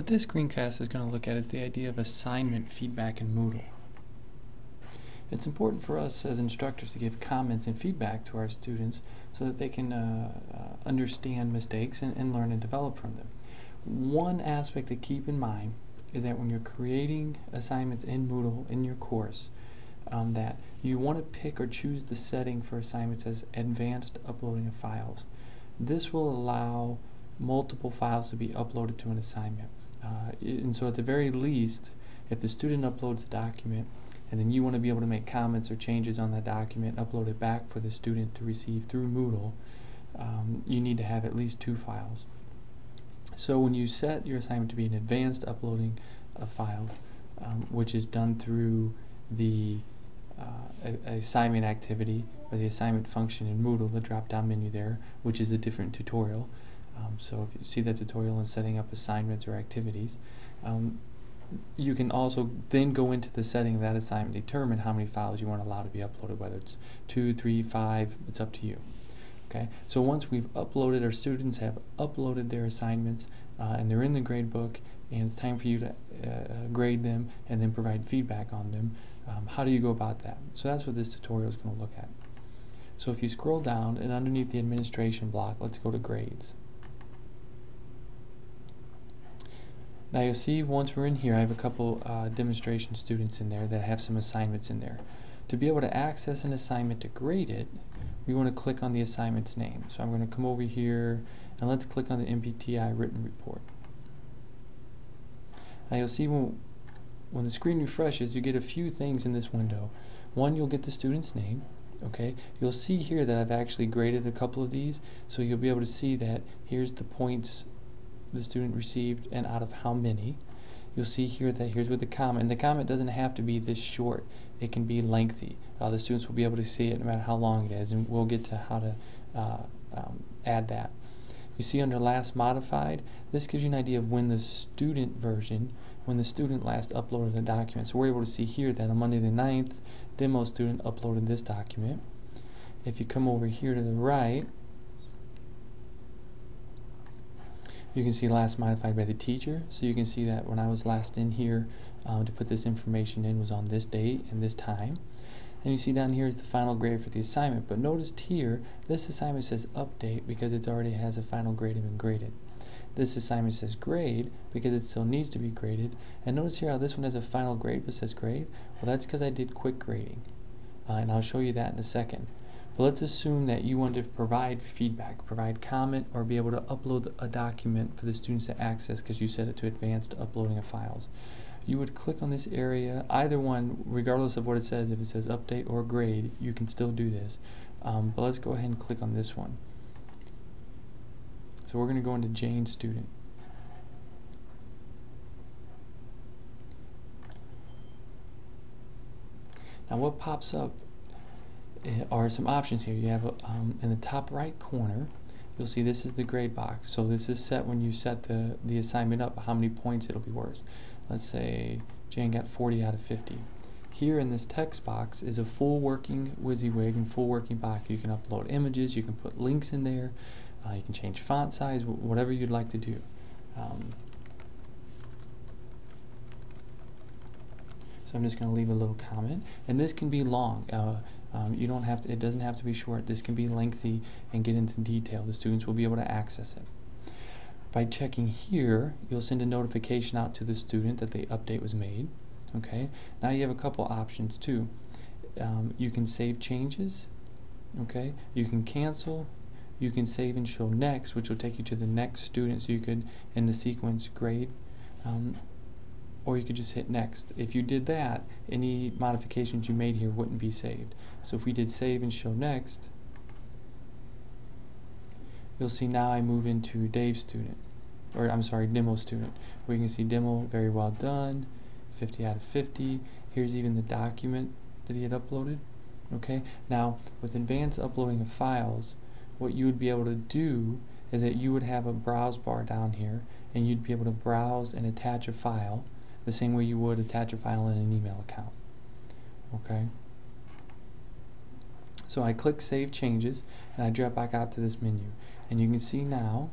What this screencast is going to look at is the idea of assignment feedback in Moodle. It's important for us as instructors to give comments and feedback to our students so that they can understand mistakes and learn and develop from them. One aspect to keep in mind is that when you're creating assignments in Moodle in your course, that you want to pick or choose the setting for assignments as advanced uploading of files. This will allow multiple files to be uploaded to an assignment. And so at the very least, if the student uploads a document and then you want to be able to make comments or changes on that document, upload it back for the student to receive through Moodle, you need to have at least 2 files. So when you set your assignment to be an advanced uploading of files, which is done through the assignment activity or the assignment function in Moodle, the drop-down menu there, which is a different tutorial. So if you see that tutorial in setting up assignments or activities, you can also then go into the setting of that assignment, determine how many files you want to allow to be uploaded, whether it's 2, 3, 5, it's up to you. Okay, so once we've uploaded, our students have uploaded their assignments and they're in the grade book and it's time for you to grade them and then provide feedback on them, how do you go about that? So that's what this tutorial is going to look at. So if you scroll down and underneath the administration block, let's go to grades. Now you'll see once we're in here, I have a couple demonstration students in there that have some assignments in there. To be able to access an assignment to grade it, we want to click on the assignment's name. So I'm going to come over here and let's click on the MBTI written report. Now you'll see when the screen refreshes, you get a few things in this window. One, you'll get the student's name. Okay, you'll see here that I've actually graded a couple of these, so you'll be able to see that here's the points the student received and out of how many. You'll see here that here's with the comment, and the comment doesn't have to be this short, it can be lengthy. The students will be able to see it no matter how long it is, and we'll get to how to add that. You see under last modified, this gives you an idea of when the student version, when the student last uploaded a document. So we're able to see here that on Monday the 9th, demo student uploaded this document. If you come over here to the right, you can see last modified by the teacher, so you can see that when I was last in here to put this information in was on this date and this time. And you see down here is the final grade for the assignment, but notice here this assignment says update because it already has a final grade and been graded. This assignment says grade because it still needs to be graded, and notice here how this one has a final grade but says grade. Well, that's because I did quick grading, and I'll show you that in a second. But let's assume that you want to provide feedback, provide comment, or be able to upload a document for the students to access because you set it to advanced uploading of files. You would click on this area, either one, regardless of what it says. If it says update or grade, you can still do this. But let's go ahead and click on this one. So we're going to go into Jane student. Now what pops up are some options here. You have in the top right corner, you'll see this is the grade box. So this is set when you set the assignment up, how many points it'll be worth. Let's say Jane got 40 out of 50. Here in this text box is a full working WYSIWYG and full working box. You can upload images, you can put links in there, you can change font size, whatever you'd like to do. So I'm just going to leave a little comment, and this can be long. You don't have to. It doesn't have to be short. This can be lengthy and get into detail. The students will be able to access it. By checking here, you'll send a notification out to the student that the update was made. Okay. Now you have a couple options too. You can save changes. Okay. You can cancel. You can save and show next, which will take you to the next student. So you could, in the sequence, grade. Or you could just hit next. If you did that, any modifications you made here wouldn't be saved. So if we did save and show next, you'll see now I move into Dave's student, or I'm sorry, demo student, where you can see demo, very well done, 50 out of 50. Here's even the document that he had uploaded. Okay, now with advanced uploading of files, what you would be able to do is that you would have a browse bar down here, and you'd be able to browse and attach a file the same way you would attach a file in an email account. Okay, so I click Save Changes and I drop back out to this menu, and you can see now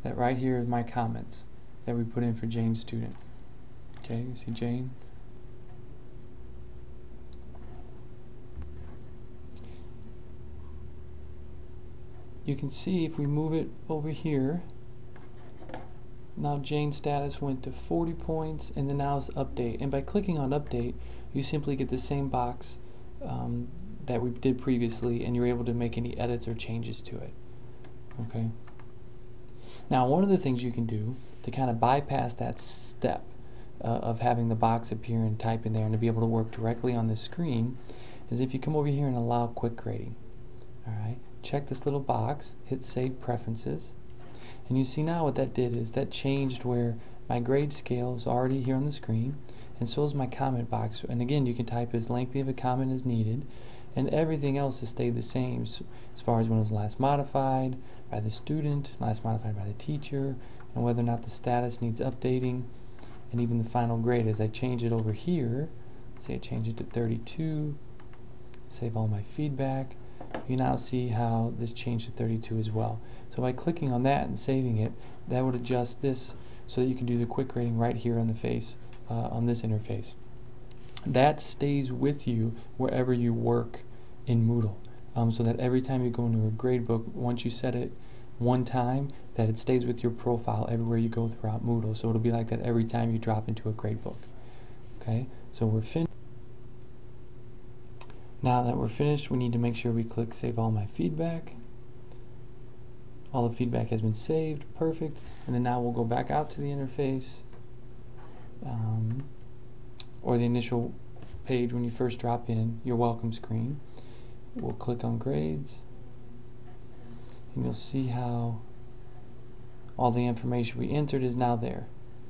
that right here is my comments that we put in for Jane's student. Okay, you see Jane? You can see if we move it over here, now Jane's status went to 40 points, and then now it's update. And by clicking on update, you simply get the same box that we did previously, and you're able to make any edits or changes to it. Okay. Now, one of the things you can do to kind of bypass that step of having the box appear and type in there and to be able to work directly on the screen is if you come over here and allow quick grading. All right. Check this little box, hit Save Preferences, and you see now what that did is that changed where my grade scale is already here on the screen, and so is my comment box. And again, you can type as lengthy of a comment as needed, and everything else has stayed the same as far as when it was last modified by the student, last modified by the teacher, and whether or not the status needs updating, and even the final grade. As I change it over here, say I change it to 32, save all my feedback, you now see how this changed to 32 as well. So by clicking on that and saving it, that would adjust this so that you can do the quick grading right here on the face, on this interface. That stays with you wherever you work in Moodle, so that every time you go into a gradebook, once you set it one time, that it stays with your profile everywhere you go throughout Moodle. So it'll be like that every time you drop into a gradebook. Okay, so we're finished. Now that we're finished, we need to make sure we click Save All My Feedback. All the feedback has been saved, perfect. And then now we'll go back out to the interface, or the initial page when you first drop in, your welcome screen. We'll click on Grades, and you'll see how all the information we entered is now there.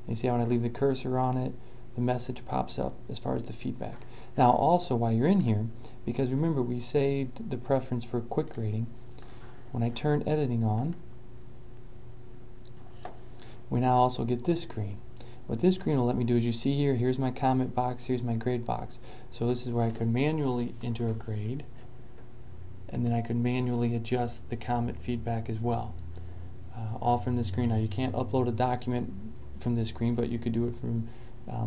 You see how when I leave the cursor on it, the message pops up as far as the feedback. Now also, while you're in here, because remember we saved the preference for quick grading, when I turn editing on, we now also get this screen. What this screen will let me do is, you see here, here's my comment box, here's my grade box. So this is where I could manually enter a grade, and then I could manually adjust the comment feedback as well. All from this screen. Now you can't upload a document from this screen, but you could do it from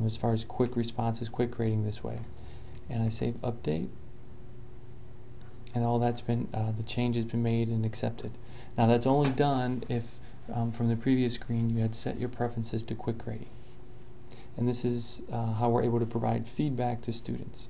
as far as quick responses, quick grading this way. And I save update, and all that's been, the change has been made and accepted. Now that's only done if from the previous screen you had set your preferences to quick grading. And this is how we're able to provide feedback to students.